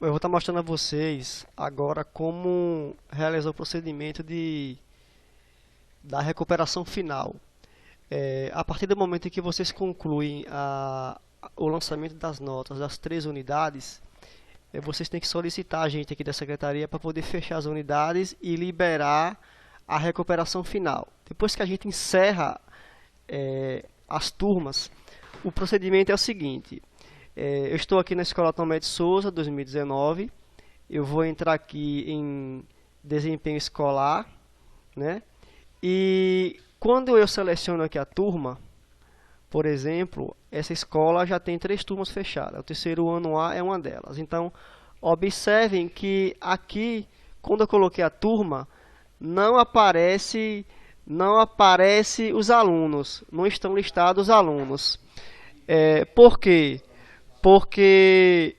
Eu vou estar mostrando a vocês agora como realizar o procedimento da recuperação final. A partir do momento em que vocês concluem o lançamento das notas das 3 unidades, vocês têm que solicitar a gente aqui da secretaria para poder fechar as unidades e liberar a recuperação final. Depois que a gente encerra as turmas, o procedimento é o seguinte: eu estou aqui na Escola Tomé de Souza 2019, eu vou entrar aqui em desempenho escolar, né? E quando eu seleciono aqui a turma, por exemplo, essa escola já tem 3 turmas fechadas, o terceiro ano A é uma delas. Então, observem que aqui, quando eu coloquei a turma, não aparece os alunos, não estão listados os alunos. Por quê? Porque,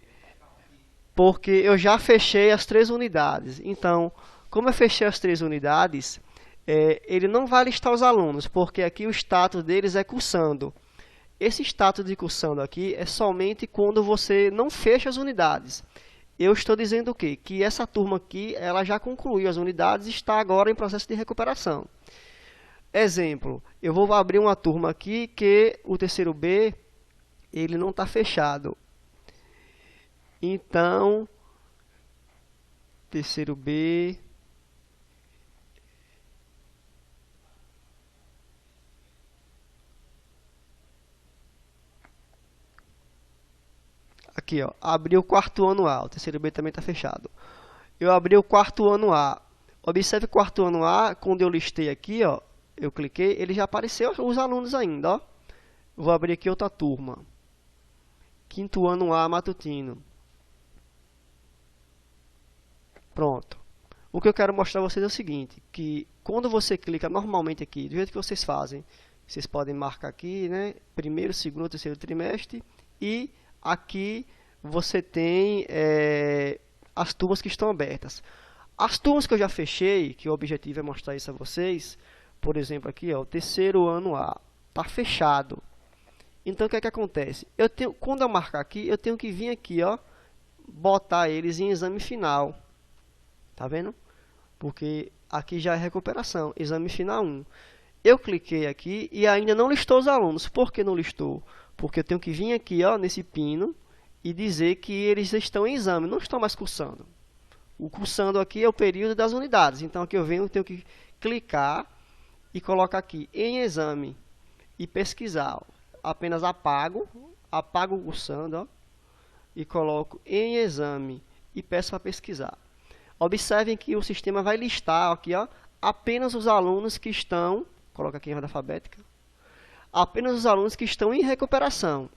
porque eu já fechei as 3 unidades. Então, como eu fechei as 3 unidades, ele não vai listar os alunos, porque aqui o status deles é cursando. Esse status de cursando aqui é somente quando você não fecha as unidades. Eu estou dizendo o quê? Que essa turma aqui, ela já concluiu as unidades e está agora em processo de recuperação. Exemplo, eu vou abrir uma turma aqui que o terceiro B, ele não está fechado. Então, terceiro B, aqui, ó, abri o quarto ano A, o terceiro B também está fechado. Eu abri o quarto ano A. Observe o quarto ano A, quando eu listei aqui, ó, eu cliquei, ele já apareceu os alunos ainda, ó. Vou abrir aqui outra turma. Quinto ano A matutino. Pronto. O que eu quero mostrar a vocês é o seguinte, que quando você clica normalmente aqui, do jeito que vocês fazem, vocês podem marcar aqui, né, primeiro, segundo, terceiro trimestre, e aqui você tem as turmas que estão abertas. As turmas que eu já fechei, que o objetivo é mostrar isso a vocês, por exemplo aqui, ó, o terceiro ano A, está fechado. Então o que é que acontece? Quando eu marcar aqui, eu tenho que vir aqui, ó, botar eles em exame final. Tá vendo? Porque aqui já é recuperação, exame final 1. Eu cliquei aqui e ainda não listou os alunos. Por que não listou? Porque eu tenho que vir aqui, ó, nesse pino e dizer que eles estão em exame, não estão mais cursando. O cursando aqui é o período das unidades. Então aqui eu tenho que clicar e colocar aqui em exame e pesquisar. Apenas apago o cursando, ó, e coloco em exame e peço para pesquisar. Observem que o sistema vai listar aqui, ó, apenas os alunos que estão, coloca aqui em ordem alfabética, apenas os alunos que estão em recuperação.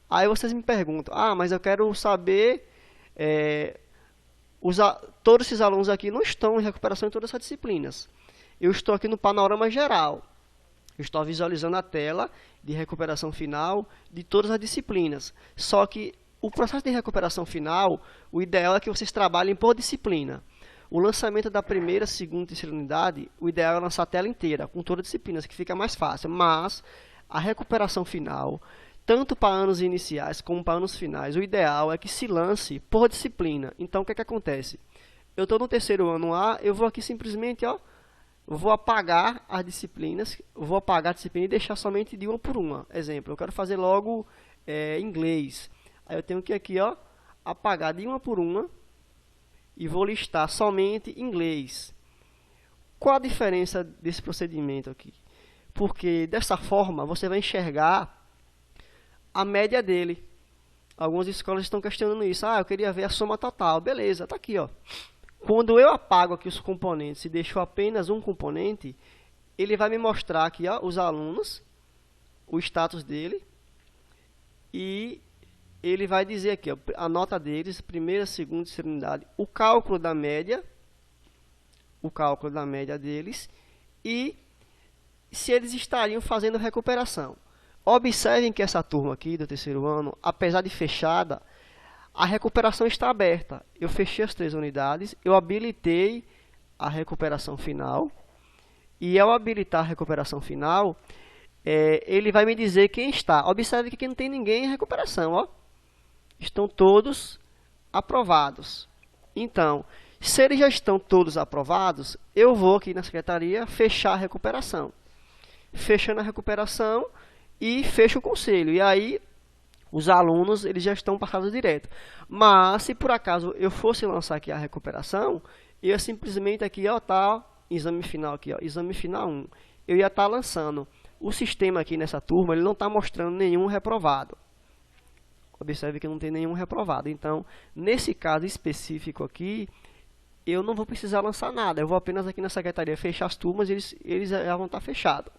Aí vocês me perguntam, mas eu quero saber, todos esses alunos aqui não estão em recuperação em todas as disciplinas. Eu estou aqui no panorama geral. Eu estou visualizando a tela de recuperação final de todas as disciplinas. Só que o processo de recuperação final, o ideal é que vocês trabalhem por disciplina. O lançamento da primeira, segunda e terceira unidade, o ideal é lançar a tela inteira, com todas as disciplinas, que fica mais fácil. Mas a recuperação final, tanto para anos iniciais como para anos finais, o ideal é que se lance por disciplina. Então, o que é que acontece? Eu estou no terceiro ano A, eu vou aqui simplesmente, ó, vou apagar as disciplinas, vou apagar a disciplina e deixar somente de uma por uma. Exemplo, eu quero fazer logo inglês. Aí eu tenho que aqui, ó, apagar de uma por uma e vou listar somente inglês. Qual a diferença desse procedimento aqui? Porque dessa forma você vai enxergar a média dele. Algumas escolas estão questionando isso. Eu queria ver a soma total. Beleza, tá aqui, ó. Quando eu apago aqui os componentes e deixo apenas um componente, ele vai me mostrar aqui, ó, os alunos, o status dele, e ele vai dizer aqui, ó, a nota deles, primeira, segunda e terceira unidade, o cálculo da média deles e se eles estariam fazendo recuperação. Observem que essa turma aqui do terceiro ano, apesar de fechada, a recuperação está aberta. Eu fechei as 3 unidades, eu habilitei a recuperação final e ao habilitar a recuperação final, ele vai me dizer quem está. Observe que aqui não tem ninguém em recuperação, ó. Estão todos aprovados. Então, se eles já estão todos aprovados, eu vou aqui na secretaria fechar a recuperação. Fechando a recuperação e fecho o conselho. E aí, os alunos eles já estão passados direto. Mas, se por acaso eu fosse lançar aqui a recuperação, eu ia simplesmente aqui, ó, tá, exame final aqui, ó, exame final 1. Eu ia estar lançando. O sistema aqui nessa turma, ele não está mostrando nenhum reprovado. Observe que não tem nenhum reprovado. Então, nesse caso específico aqui, eu não vou precisar lançar nada. Eu vou apenas aqui na secretaria fechar as turmas e eles já vão estar fechados.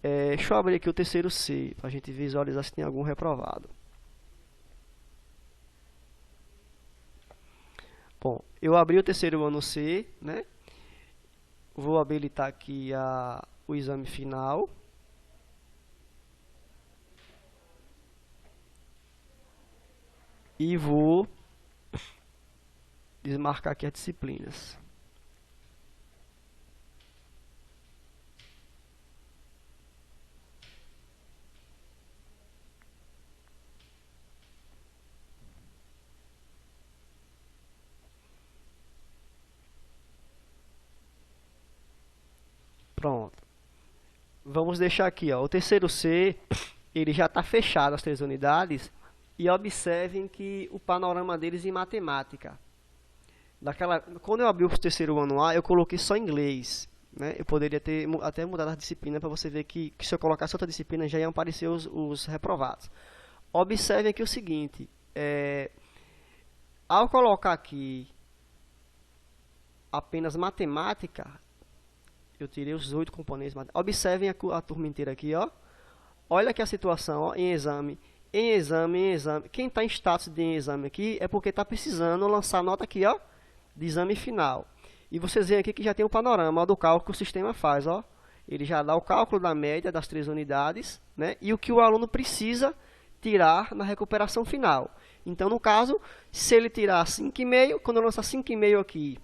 Deixa eu abrir aqui o terceiro C, para a gente visualizar se tem algum reprovado. Bom, eu abri o terceiro ano C, né? Vou habilitar aqui o exame final. E vou desmarcar aqui as disciplinas. Pronto. Vamos deixar aqui, ó, o terceiro C, ele já está fechado as 3 unidades. E observem que o panorama deles em matemática. Quando eu abri o terceiro ano A, eu coloquei só inglês. Né? Eu poderia ter até mudado a disciplina para você ver que se eu colocasse outra disciplina já iam aparecer os reprovados. Observem aqui o seguinte, ao colocar aqui apenas matemática, eu tirei os 8 componentes. Observem a turma inteira aqui, ó. Olha aqui a situação, ó, em exame. Em exame. Quem está em status de exame aqui é porque está precisando lançar nota aqui, ó, de exame final. E vocês veem aqui que já tem o panorama, ó, do cálculo que o sistema faz, ó. Ele já dá o cálculo da média das 3 unidades, né, e o que o aluno precisa tirar na recuperação final. Então, no caso, se ele tirar 5,5, quando eu lançar 5,5 aqui,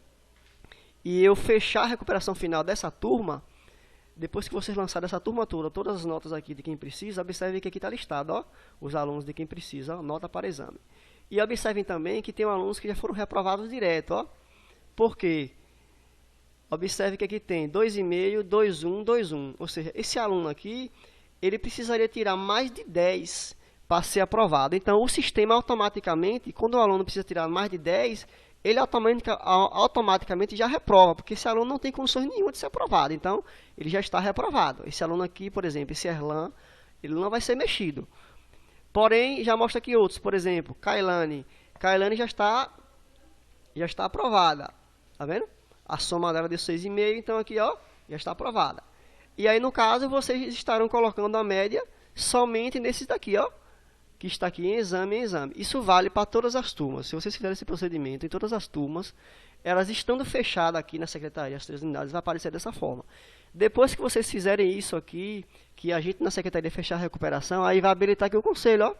e eu fechar a recuperação final dessa turma, depois que vocês lançarem essa turma toda, todas as notas aqui de quem precisa, observem que aqui está listado, ó, os alunos de quem precisa, ó, nota para exame. E observem também que tem alunos que já foram reprovados direto, ó. Por quê? Observe que aqui tem 2,5, 2,1, 2,1. Ou seja, esse aluno aqui, ele precisaria tirar mais de 10 para ser aprovado. Então, o sistema automaticamente, quando o aluno precisa tirar mais de 10, ele automaticamente já reprova, porque esse aluno não tem condições nenhuma de ser aprovado. Então, ele já está reprovado. Esse aluno aqui, por exemplo, esse Erlan, ele não vai ser mexido. Porém, já mostra aqui outros, por exemplo, Kailane. Kailane já está aprovada. Tá vendo? A soma dela deu 6,5, então aqui, ó, já está aprovada. E aí, no caso, vocês estarão colocando a média somente nesses daqui, ó, que está aqui em exame. Isso vale para todas as turmas. Se vocês fizerem esse procedimento em todas as turmas, elas estando fechadas aqui na secretaria, as 3 unidades, vai aparecer dessa forma. Depois que vocês fizerem isso aqui, que a gente na secretaria fechar a recuperação, aí vai habilitar aqui o conselho, ó.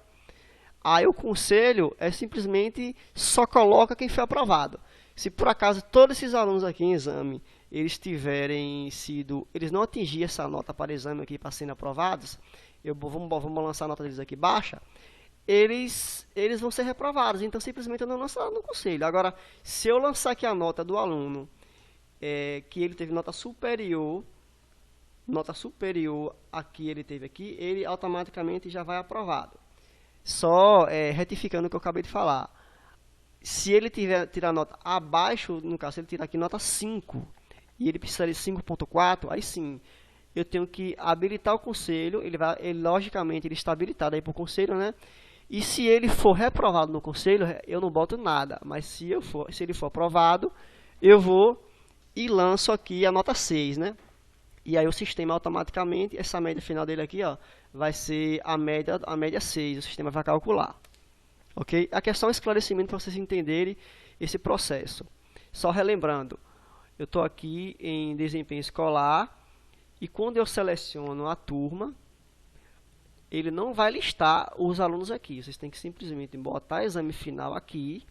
Aí o conselho é simplesmente só coloca quem foi aprovado. Se por acaso todos esses alunos aqui em exame, eles não atingirem essa nota para exame aqui para serem aprovados, vamos lançar a nota deles aqui baixa, eles vão ser reprovados. Então, simplesmente eu não lanço no conselho. Agora, se eu lançar aqui a nota do aluno, que ele teve nota superior a que ele teve aqui, ele automaticamente já vai aprovado. Só retificando o que eu acabei de falar. Se ele tirar nota abaixo, no caso, se ele tirar aqui nota 5, e ele precisar de 5,4, aí sim, eu tenho que habilitar o conselho, logicamente ele está habilitado aí para o conselho, né? E se ele for reprovado no conselho, eu não boto nada, mas se ele for aprovado, eu vou e lanço aqui a nota 6, né? E aí o sistema automaticamente, essa média final dele aqui, ó, vai ser a média 6, o sistema vai calcular. Ok? Aqui é só um esclarecimento para vocês entenderem esse processo. Só relembrando, eu estou aqui em desempenho escolar e quando eu seleciono a turma, ele não vai listar os alunos aqui. Vocês têm que simplesmente botar exame final aqui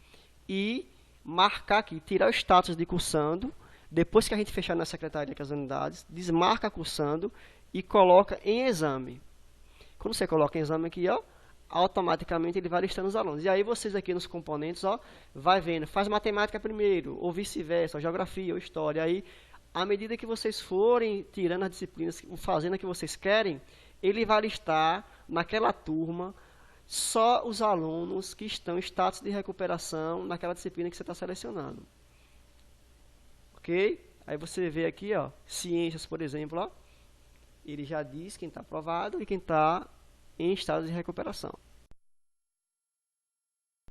e marcar aqui, tirar o status de cursando. Depois que a gente fechar na secretaria com as unidades, desmarca cursando e coloca em exame. Quando você coloca em exame aqui, ó, automaticamente ele vai listando os alunos. E aí vocês aqui nos componentes, ó, vai vendo, faz matemática primeiro, ou vice-versa, ou geografia, ou história. Aí, à medida que vocês forem tirando as disciplinas, fazendo a que vocês querem, ele vai listar naquela turma só os alunos que estão em status de recuperação naquela disciplina que você está selecionando. Ok? Aí você vê aqui, ó, ciências, por exemplo, ó, ele já diz quem está aprovado e quem está em estado de recuperação.